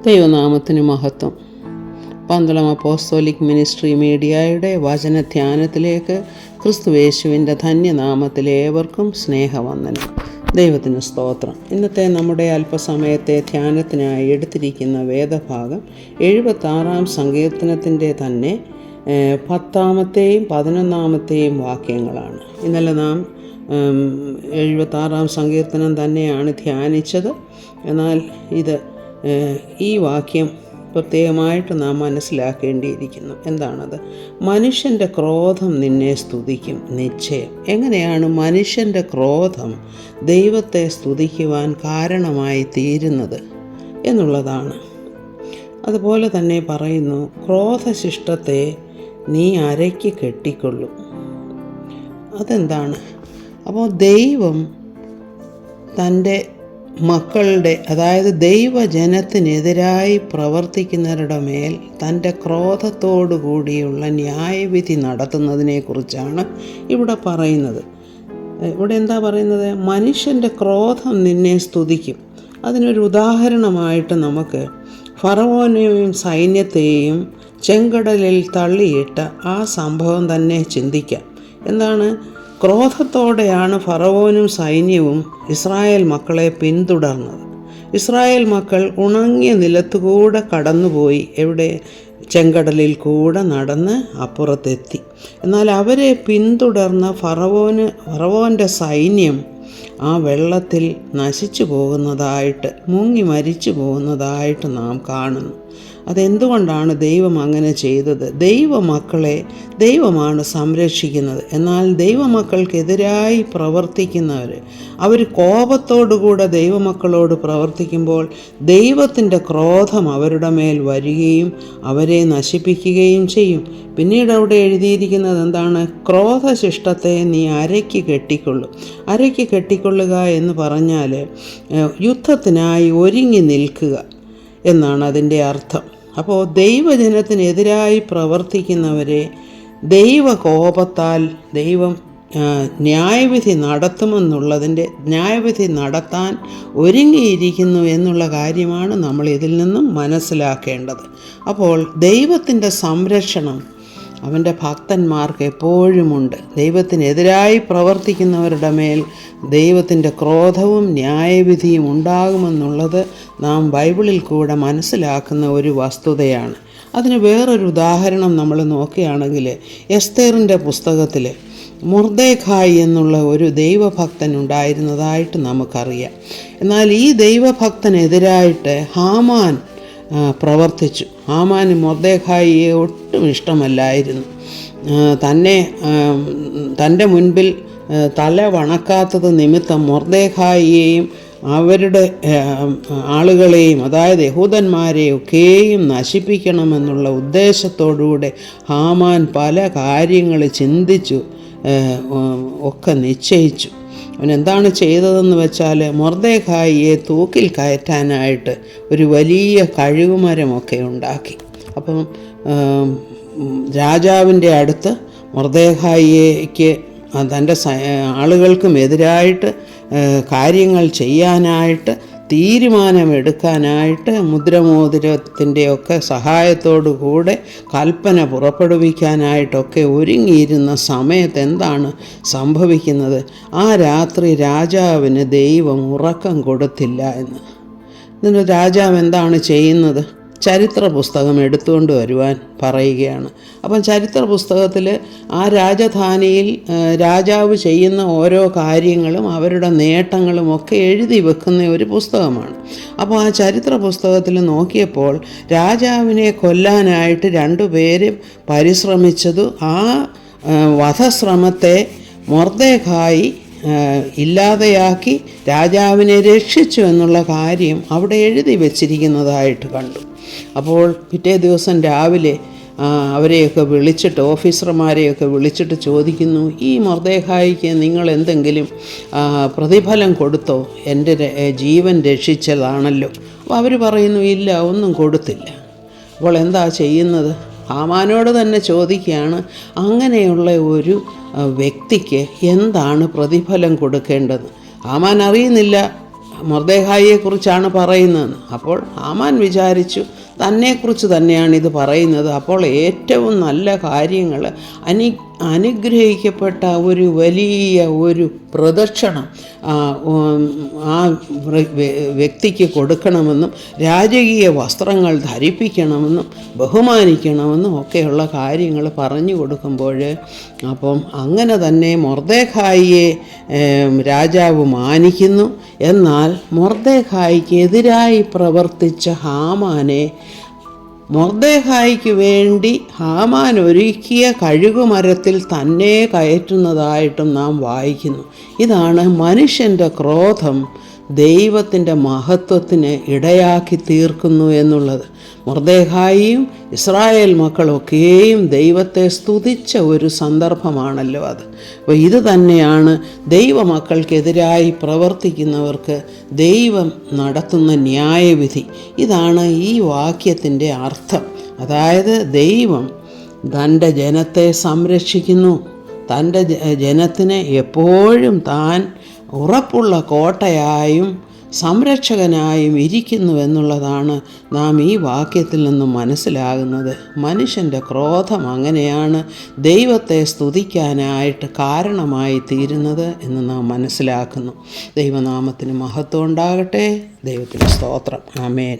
ദൈവനാമത്തിന് മഹത്വം. Pandalam apostolic ministry മീഡിയയുടെ വചനധ്യാനത്തിലേക്ക് ക്രിസ്തുയേശുവിൻ്റെ ധന്യനാമത്തിൽ ഏവർക്കും സ്നേഹവന്ദനം. ദൈവത്തിന് സ്തോത്രം. ഇന്നത്തെ നമ്മുടെ അല്പസമയത്തെ ധ്യാനത്തിനായി എടുത്തിരിക്കുന്ന വേദഭാഗം 76-ാം സങ്കീർത്തനത്തിൻ്റെ തന്നെ 10-ാമത്തെയും 11-ാമത്തെയും വാക്യങ്ങളാണ്. ഇന്നലെ നാം 76-ാം സങ്കീർത്തനം തന്നെയാണ് ധ്യാനിച്ചത്. എന്നാൽ ഈ വാക്യം പ്രത്യേകമായിട്ട് നാം മനസ്സിലാക്കേണ്ടിയിരിക്കുന്നു. എന്താണത്? മനുഷ്യൻ്റെ ക്രോധം നിന്നെ സ്തുതിക്കും നിശ്ചയം. എങ്ങനെയാണ് മനുഷ്യൻ്റെ ക്രോധം ദൈവത്തെ സ്തുതിക്കുവാൻ കാരണമായി തീരുന്നത് എന്നുള്ളതാണ്. അതുപോലെ തന്നെ പറയുന്നു, ക്രോധശിഷ്ടത്തെ നീ അരയ്ക്ക് കെട്ടിക്കൊള്ളും. അതെന്താണ്? അപ്പോൾ ദൈവം തൻ്റെ മക്കളുടെ, അതായത് ദൈവജനത്തിനെതിരായി പ്രവർത്തിക്കുന്നവരുടെ മേൽ തൻ്റെ ക്രോധത്തോടു കൂടിയുള്ള ന്യായവിധി നടത്തുന്നതിനെക്കുറിച്ചാണ് ഇവിടെ പറയുന്നത്. ഇവിടെ എന്താ പറയുന്നത്? മനുഷ്യൻ്റെ ക്രോധം നിന്നെ സ്തുതിക്കും. അതിനൊരു ഉദാഹരണമായിട്ട് നമുക്ക് ഫറവോനെയും സൈന്യത്തെയും ചെങ്കടലിൽ തള്ളിയിട്ട ആ സംഭവം തന്നെ ചിന്തിക്കാം. എന്താണ്? ക്രോധത്തോടെയാണ് ഫറവോനും സൈന്യവും ഇസ്രായേൽ മക്കളെ പിന്തുടർന്നത്. ഇസ്രായേൽ മക്കൾ ഉണങ്ങിയ നിലത്തുകൂടെ കടന്നുപോയി. എവിടെ? ചെങ്കടലിൽ കൂടെ നടന്ന് അപ്പുറത്തെത്തി. എന്നാൽ അവരെ പിന്തുടർന്ന ഫറവോൻ്റെ സൈന്യം ആ വെള്ളത്തിൽ നശിച്ചു പോകുന്നതായിട്ട്, മുങ്ങി മരിച്ചു പോകുന്നതായിട്ട് നാം കാണുന്നു. അതെന്തുകൊണ്ടാണ് ദൈവം അങ്ങനെ ചെയ്തത്? ദൈവമക്കളെ ദൈവമാണ് സംരക്ഷിക്കുന്നത്. എന്നാൽ ദൈവമക്കൾക്കെതിരായി പ്രവർത്തിക്കുന്നവർ, അവർ കോപത്തോടുകൂടെ ദൈവമക്കളോട് പ്രവർത്തിക്കുമ്പോൾ ദൈവത്തിൻ്റെ ക്രോധം അവരുടെ മേൽ വരികയും അവരെ നശിപ്പിക്കുകയും ചെയ്യും. പിന്നീട് അവിടെ എഴുതിയിരിക്കുന്നത് എന്താണ്? ക്രോധശിഷ്ടത്തെ നീ അരയ്ക്ക് കെട്ടിക്കൊള്ളും. അരയ്ക്ക് കെട്ടിക്കൊള്ളുക എന്ന് പറഞ്ഞാൽ യുദ്ധത്തിനായി ഒരുങ്ങി നിൽക്കുക എന്നാണ് അതിൻ്റെ അർത്ഥം. അപ്പോൾ ദൈവജനത്തിനെതിരായി പ്രവർത്തിക്കുന്നവരെ ദൈവകോപത്താൽ ദൈവം ന്യായവിധി നടത്തുമെന്നുള്ളതിൻ്റെ, ന്യായവിധി നടത്താൻ ഒരുങ്ങിയിരിക്കുന്നു എന്നുള്ള കാര്യമാണ് നമ്മൾ ഇതിൽ നിന്നും മനസ്സിലാക്കേണ്ടത്. അപ്പോൾ ദൈവത്തിൻ്റെ സംരക്ഷണം അവൻ്റെ ഭക്തന്മാർക്ക് എപ്പോഴുമുണ്ട്. ദൈവത്തിനെതിരായി പ്രവർത്തിക്കുന്നവരുടെ മേൽ ദൈവത്തിൻ്റെ ക്രോധവും ന്യായവിധിയും ഉണ്ടാകുമെന്നുള്ളത് നാം ബൈബിളിൽ കൂടെ മനസ്സിലാക്കുന്ന ഒരു വസ്തുതയാണ്. അതിന് വേറൊരു ഉദാഹരണം നമ്മൾ നോക്കുകയാണെങ്കിൽ, എസ്തേറിൻ്റെ പുസ്തകത്തിൽ മൊർദെഖായി എന്നുള്ള ഒരു ദൈവഭക്തൻ ഉണ്ടായിരുന്നതായിട്ട് നമുക്കറിയാം. എന്നാൽ ഈ ദൈവഭക്തനെതിരായിട്ട് ഹാമാൻ പ്രവർത്തിച്ചു. ഹാമാന് മൊർദെഖായിയെ ഒട്ടും ഇഷ്ടമല്ലായിരുന്നു. തൻ്റെ മുൻപിൽ തല വണക്കാത്തത് നിമിത്തം മൊർദെഖായിയെയും അവരുടെ ആളുകളെയും, അതായത് യഹൂദന്മാരെയൊക്കെയും നശിപ്പിക്കണമെന്നുള്ള ഉദ്ദേശത്തോടുകൂടെ ഹാമാൻ പല കാര്യങ്ങൾ ചിന്തിച്ചു ഒക്കെ നിശ്ചയിച്ചു. അവൻ എന്താണ് ചെയ്തതെന്ന് വെച്ചാൽ, മൊർദെഖായിയെ തൂക്കിൽ കയറ്റാനായിട്ട് ഒരു വലിയ കഴുകുമരമൊക്കെ ഉണ്ടാക്കി. അപ്പം രാജാവിൻ്റെ അടുത്ത് മൊർദെഖായിക്ക് തൻ്റെ ആളുകൾക്കും എതിരായിട്ട് കാര്യങ്ങൾ ചെയ്യാനായിട്ട്, തീരുമാനമെടുക്കാനായിട്ട് മുദ്രമോതിരത്തിൻ്റെയൊക്കെ സഹായത്തോടു കൂടെ കൽപ്പന പുറപ്പെടുവിക്കാനായിട്ടൊക്കെ ഒരുങ്ങിയിരുന്ന സമയത്ത് എന്താണ് സംഭവിക്കുന്നത്? ആ രാത്രി രാജാവിന് ദൈവം ഉറക്കം കൊടുത്തില്ല എന്ന്. എന്നിട്ട് രാജാവ് എന്താണ് ചെയ്യുന്നത്? ചരിത്ര പുസ്തകം എടുത്തുകൊണ്ട് വരുവാൻ പറയുകയാണ്. അപ്പം ചരിത്ര പുസ്തകത്തിൽ ആ രാജധാനിയിൽ രാജാവ് ചെയ്യുന്ന ഓരോ കാര്യങ്ങളും അവരുടെ നേട്ടങ്ങളും ഒക്കെ എഴുതി വെക്കുന്ന ഒരു പുസ്തകമാണ്. അപ്പോൾ ആ ചരിത്ര പുസ്തകത്തിൽ നോക്കിയപ്പോൾ രാജാവിനെ കൊല്ലാനായിട്ട് 2 പേരും പരിശ്രമിച്ചതു, ആ വധശ്രമത്തെ മൊർദെഖായി ഇല്ലാതെയാക്കി രാജാവിനെ രക്ഷിച്ചു എന്നുള്ള കാര്യം അവിടെ എഴുതി വച്ചിരിക്കുന്നതായിട്ട് കണ്ടു. അപ്പോൾ പിറ്റേ ദിവസം രാവിലെ അവരെയൊക്കെ വിളിച്ചിട്ട്, ഓഫീസർമാരെയൊക്കെ വിളിച്ചിട്ട് ചോദിക്കുന്നു, ഈ മൊർദെഖായിക്ക് നിങ്ങൾ എന്തെങ്കിലും പ്രതിഫലം കൊടുത്തോ? എൻ്റെ ജീവൻ രക്ഷിച്ചതാണല്ലോ. അപ്പോൾ അവർ പറയുന്നു, ഇല്ല, ഒന്നും കൊടുത്തില്ല. അപ്പോൾ എന്താ ചെയ്യുന്നത്? ഹാമാനോട് തന്നെ ചോദിക്കുകയാണ്, അങ്ങനെയുള്ള ഒരു വ്യക്തിക്ക് എന്താണ് പ്രതിഫലം കൊടുക്കേണ്ടത്? ഹാമാൻ അറിയുന്നില്ല മൊർദെഖായിയെക്കുറിച്ചാണ് പറയുന്നതെന്ന്. അപ്പോൾ ഹാമാൻ വിചാരിച്ചു തന്നെക്കുറിച്ച് തന്നെയാണ് ഇത് പറയുന്നത്. അപ്പോൾ ഏറ്റവും നല്ല കാര്യങ്ങൾ, അനുഗ്രഹിക്കപ്പെട്ട ഒരു വലിയ ഒരു പ്രദക്ഷിണം ആ വ്യക്തിക്ക് കൊടുക്കണമെന്നും രാജകീയ വസ്ത്രങ്ങൾ ധരിപ്പിക്കണമെന്നും ബഹുമാനിക്കണമെന്നും ഒക്കെയുള്ള കാര്യങ്ങൾ പറഞ്ഞു കൊടുക്കുമ്പോൾ, അപ്പം അങ്ങനെ തന്നെ മൊർദെഖായിയെ രാജാവ് മാനിക്കുന്നു. എന്നാൽ മൊർദെഖായിക്ക് എതിരായി പ്രവർത്തിച്ച ഹാമാനെ മൊർദെഖായിക്ക് വേണ്ടി ഹാമാൻ ഒരുക്കിയ കഴുകുമരത്തിൽ തന്നെ കയറ്റുന്നതായിട്ടും നാം വായിക്കുന്നു. ഇതാണ് മനുഷ്യൻ്റെ ക്രോധം ദൈവത്തിൻ്റെ മഹത്വത്തിന് ഇടയാക്കി തീർക്കുന്നു എന്നുള്ളത്. മൊർദെഖായിയും ഇസ്രായേൽ മക്കളൊക്കെയും ദൈവത്തെ സ്തുതിച്ച ഒരു സന്ദർഭമാണല്ലോ അത്. അപ്പോൾ ഇത് തന്നെയാണ് ദൈവമക്കൾക്കെതിരായി പ്രവർത്തിക്കുന്നവർക്ക് ദൈവം നടത്തുന്ന ന്യായവിധി. ഇതാണ് ഈ വാക്യത്തിൻ്റെ അർത്ഥം. അതായത് ദൈവം തൻ്റെ ജനത്തെ സംരക്ഷിക്കുന്നു, തൻ്റെ ജനത്തിന് എപ്പോഴും താൻ ഉറപ്പുള്ള കോട്ടയായും സംരക്ഷകനായും ഇരിക്കുന്നുവെന്നുള്ളതാണ് നാം ഈ വാക്യത്തിൽ നിന്നും മനസ്സിലാകുന്നത്. മനുഷ്യൻ്റെ ക്രോധം അങ്ങനെയാണ് ദൈവത്തെ സ്തുതിക്കാനായിട്ട് കാരണമായി തീരുന്നത് എന്ന് നാം മനസ്സിലാക്കുന്നു. ദൈവനാമത്തിന് മഹത്വം ഉണ്ടാകട്ടെ. ദൈവത്തിന് സ്തോത്രം. ആമേൻ.